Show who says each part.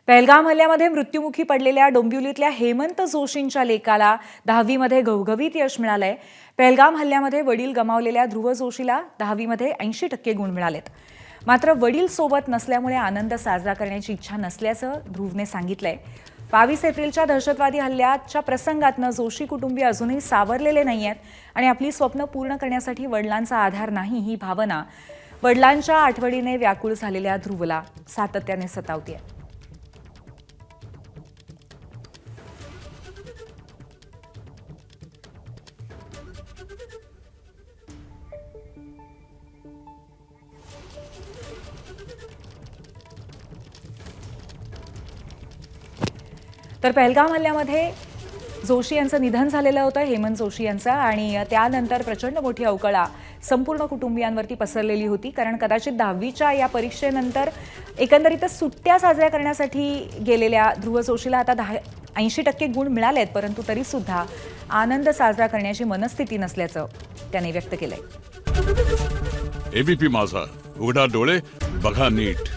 Speaker 1: पहलगाम हल्ल्यामध्ये मृत्युमुखी पडलेल्या डोंबिवलीतल्या हेमंत जोशींच्या लेकाला 10वी मध्ये घवघवीत यश मिळालंय। पहलगाम हल्ल्यामध्ये वडील गमावलेल्या ध्रुव जोशीला 10वी मध्ये 80% गुण मिळालेत। मात्र वडील सोबत नसल्यामुळे आनंद साजरा करण्याची इच्छा नसल्याचं ध्रुवने सांगितलंय। 22 एप्रिलच्या दहशतवादी हल्ल्याच्या प्रसंगातनं जोशी कुटुंबीय अजूनही सावरलेले नाहीयेत आणि आपली स्वप्न पूर्ण करण्यासाठी वडिलांचा आधार नाही ही भावना वडिलांच्या आठवणीने व्याकुळ झालेल्या ध्रुवला सातत्याने सतावतेय। तर पहलगाम हल्ल्यामध्ये जोशी यांचं निधन झालेलं होतं, हेमंत जोशी यांचं, आणि त्यानंतर प्रचंड मोठी अवकळा संपूर्ण कुटुंबियांवरती पसरलेली होती। कारण कदाचित 10वीच्या या परीक्षेनंतर एकंदरीतच सुट्ट्या साजऱ्या करण्यासाठी गेलेल्या ध्रुव जोशीला आता 80% गुण मिळालेत, परंतु तरीसुद्धा आनंद साजरा करण्याची मनस्थिती नसल्याचं त्याने व्यक्त केलंय।
Speaker 2: एबीपी माझा, उघडा डोळे बघा नीट।